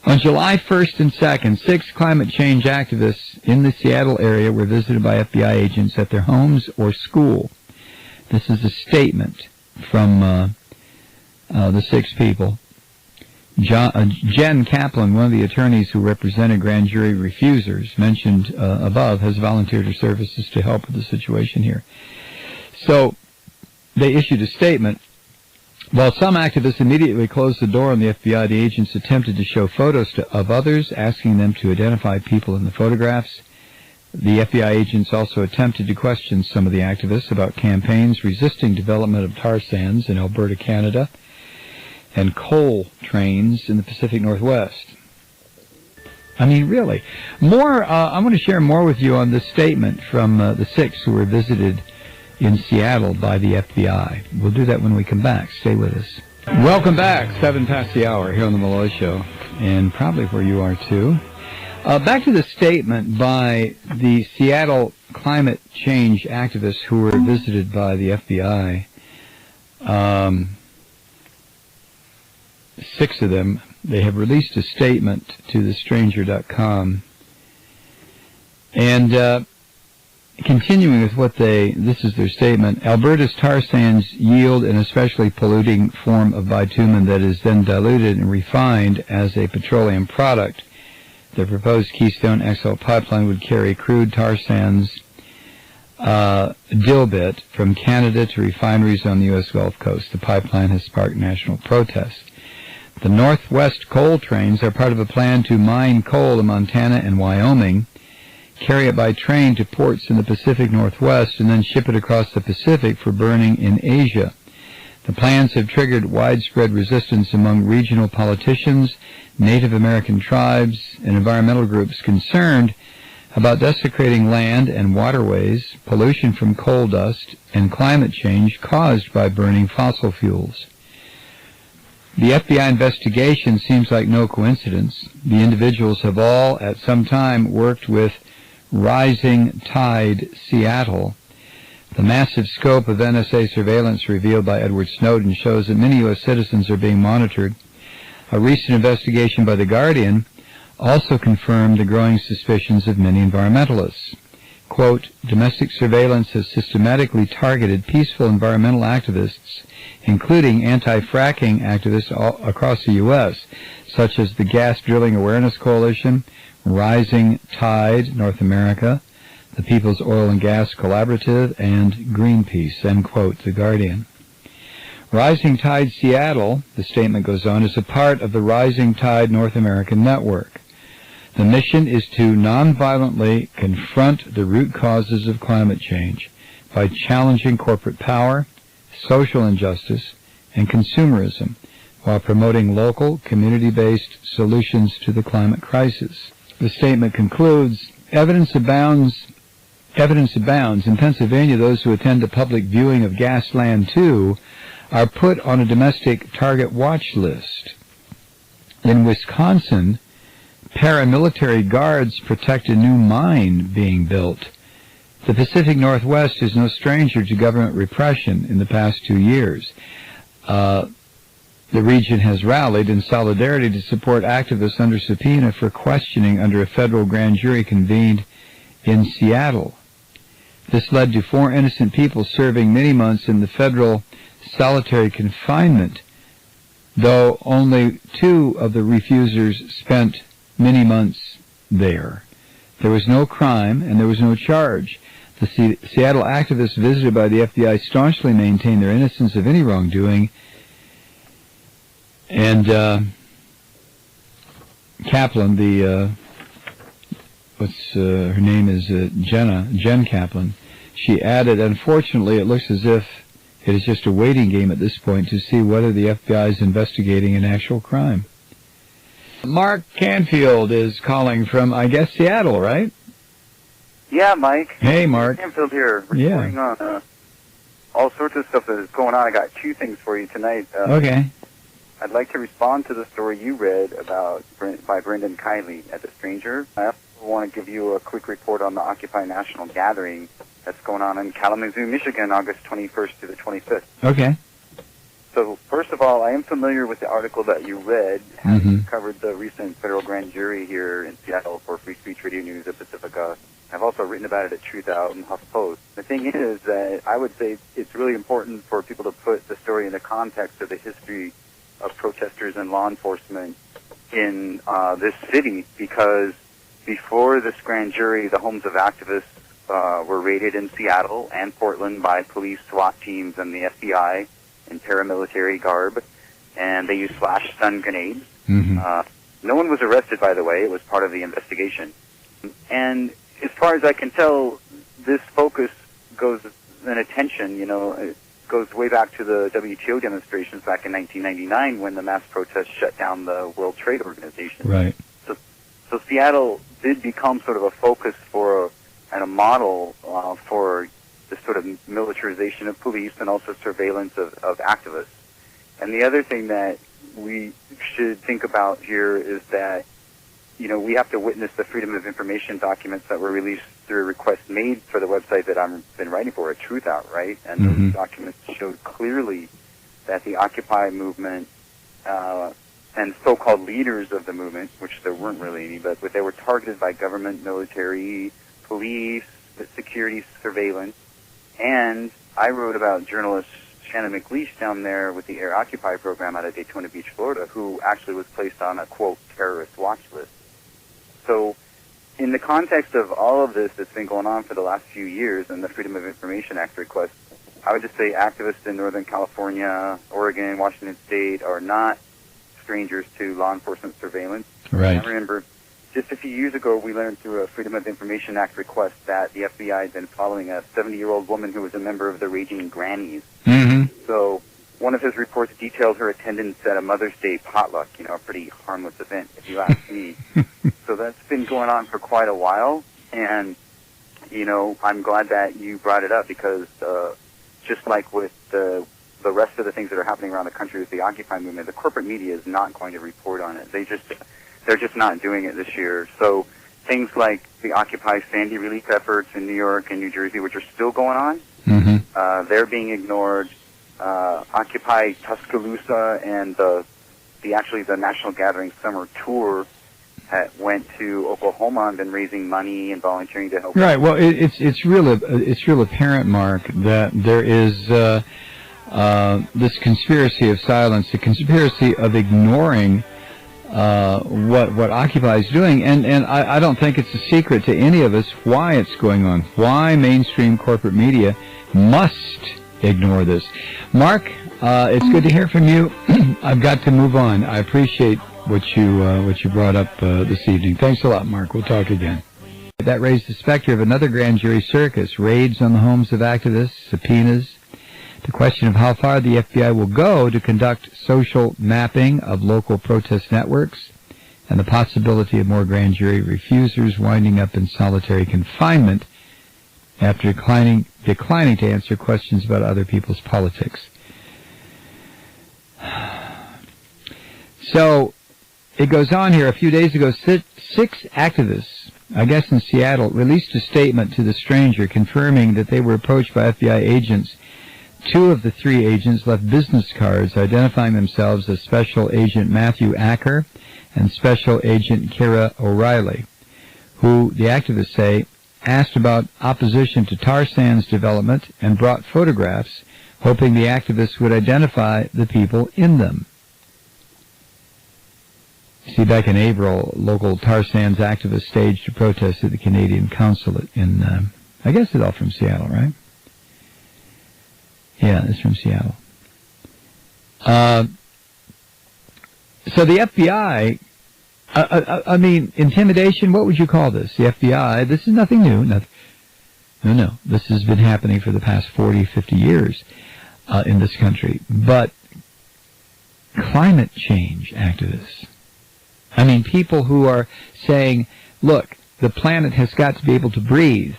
On July 1st and 2nd, 6 climate change activists in the Seattle area were visited by FBI agents at their homes or school. This is a statement from the 6 people. Jen Kaplan, one of the attorneys who represented grand jury refusers mentioned above, has volunteered her services to help with the situation here. So they issued a statement. While some activists immediately closed the door on the FBI, the agents attempted to show photos of others, asking them to identify people in the photographs. The FBI agents also attempted to question some of the activists about campaigns resisting development of tar sands in Alberta, Canada, and coal trains in the Pacific Northwest. I mean, really. More, I want to share more with you on this statement from the 6 who were visited in Seattle by the FBI. We'll do that when we come back. Stay with us. Welcome back. 7 past the hour here on the Malloy Show, and probably where you are too. Back to the statement by the Seattle climate change activists who were visited by the FBI. 6 of them. They have released a statement to thestranger.com. And continuing with what this is their statement, Alberta's tar sands yield an especially polluting form of bitumen that is then diluted and refined as a petroleum product. The proposed Keystone XL pipeline would carry crude tar sands dilbit from Canada to refineries on the U.S. Gulf Coast. The pipeline has sparked national protests. The Northwest coal trains are part of a plan to mine coal in Montana and Wyoming, carry it by train to ports in the Pacific Northwest, and then ship it across the Pacific for burning in Asia. The plans have triggered widespread resistance among regional politicians, Native American tribes, and environmental groups concerned about desecrating land and waterways, pollution from coal dust, and climate change caused by burning fossil fuels. The FBI investigation seems like no coincidence. The individuals have all, at some time, worked with Rising Tide Seattle. The massive scope of NSA surveillance revealed by Edward Snowden shows that many U.S. citizens are being monitored. A recent investigation by The Guardian also confirmed the growing suspicions of many environmentalists. Quote, domestic surveillance has systematically targeted peaceful environmental activists, including anti-fracking activists across the U.S., such as the Gas Drilling Awareness Coalition, Rising Tide North America, the People's Oil and Gas Collaborative, and Greenpeace, end quote, The Guardian. Rising Tide Seattle, the statement goes on, is a part of the Rising Tide North American network. The mission is to nonviolently confront the root causes of climate change by challenging corporate power, social injustice, and consumerism, while promoting local, community-based solutions to the climate crisis. The statement concludes, evidence abounds in Pennsylvania. Those who attend a public viewing of Gasland 2 are put on a domestic target watch list. In Wisconsin, paramilitary guards protect a new mine being built. The Pacific Northwest is no stranger to government repression in the past 2 years. The region has rallied in solidarity to support activists under subpoena for questioning under a federal grand jury convened in Seattle. This led to 4 innocent people serving many months in the federal solitary confinement, though only 2 of the refusers spent many months there. There was no crime and there was no charge. The Seattle activists visited by the FBI staunchly maintain their innocence of any wrongdoing. And Kaplan, her name is Jen Kaplan, she added, unfortunately, it looks as if it is just a waiting game at this point to see whether the FBI is investigating an actual crime. Mark Canfield is calling from, I guess, Seattle, right? Yeah, Mike. Hey, Mark. Canfield here, reporting on all sorts of stuff that is going on. I got 2 things for you tonight. Okay. I'd like to respond to the story you read by Brendan Kiley at The Stranger. I also want to give you a quick report on the Occupy National Gathering that's going on in Kalamazoo, Michigan, August 21st to the 25th. Okay. So, first of all, I am familiar with the article that you read, having covered the recent federal grand jury here in Seattle for Free Speech Radio News at Pacifica. I've also written about it at Truth Out and HuffPost. The thing is that I would say it's really important for people to put the story in the context of the history of protesters and law enforcement in this city, because before this grand jury, the homes of activists were raided in Seattle and Portland by police, SWAT teams, and the FBI in paramilitary garb, and they used flash stun grenades. No one was arrested, by the way. It was part of the investigation. And as far as I can tell, this focus goes in attention, it goes way back to the WTO demonstrations back in 1999 when the mass protests shut down the World Trade Organization. Right. So Seattle did become sort of a focus and a model for the sort of militarization of police and also surveillance of activists. And the other thing that we should think about here is that, we have to witness the Freedom of Information documents that were released through a request made for the website that I've been writing for, at Truth Out, right? And those documents showed clearly that the Occupy movement and so-called leaders of the movement, which there weren't really any, but they were targeted by government, military, police, security, surveillance. And I wrote about journalist Shannon McLeish down there with the Air Occupy program out of Daytona Beach, Florida, who actually was placed on a, quote, terrorist watch list. So in the context of all of this that's been going on for the last few years and the Freedom of Information Act request, I would just say activists in Northern California, Oregon, Washington State are not strangers to law enforcement surveillance. Right. I remember just a few years ago we learned through a Freedom of Information Act request that the FBI had been following a 70-year-old woman who was a member of the Raging Grannies. So one of his reports detailed her attendance at a Mother's Day potluck, a pretty harmless event, if you ask me. So that's been going on for quite a while, and, I'm glad that you brought it up because just like with the rest of the things that are happening around the country with the Occupy movement, the corporate media is not going to report on it. They're just not doing it this year. So things like the Occupy Sandy relief efforts in New York and New Jersey, which are still going on, they're being ignored. Occupy Tuscaloosa and the National Gathering Summer Tour went to Oklahoma and been raising money and volunteering to help. Right. Well, it's real apparent, Mark, that there is this conspiracy of silence, a conspiracy of ignoring what Occupy is doing, and I don't think it's a secret to any of us why it's going on, why mainstream corporate media must ignore this. Mark, it's good to hear from you. I've got to move on. I appreciate what you brought up this evening. Thanks a lot, Mark. We'll talk again. That raised the specter of another grand jury circus, raids on the homes of activists, subpoenas, the question of how far the FBI will go to conduct social mapping of local protest networks, and the possibility of more grand jury refusers winding up in solitary confinement after declining to answer questions about other people's politics. So it goes on here. A few days ago, six activists, I guess in Seattle, released a statement to The Stranger confirming that they were approached by FBI agents. Two of the three agents left business cards identifying themselves as Special Agent Matthew Acker and Special Agent Kira O'Reilly, who, the activists say, asked about opposition to tar sands development and brought photographs, hoping the activists would identify the people in them. See, back in April, local tar sands activists staged a protest at the Canadian consulate in, I guess it's all from Seattle, right? Yeah, it's from Seattle. So the FBI, I mean, intimidation, what would you call this? The FBI, this is nothing new. No. This has been happening for the past 40, 50 years in this country. But climate change activists, I mean, people who are saying, look, the planet has got to be able to breathe.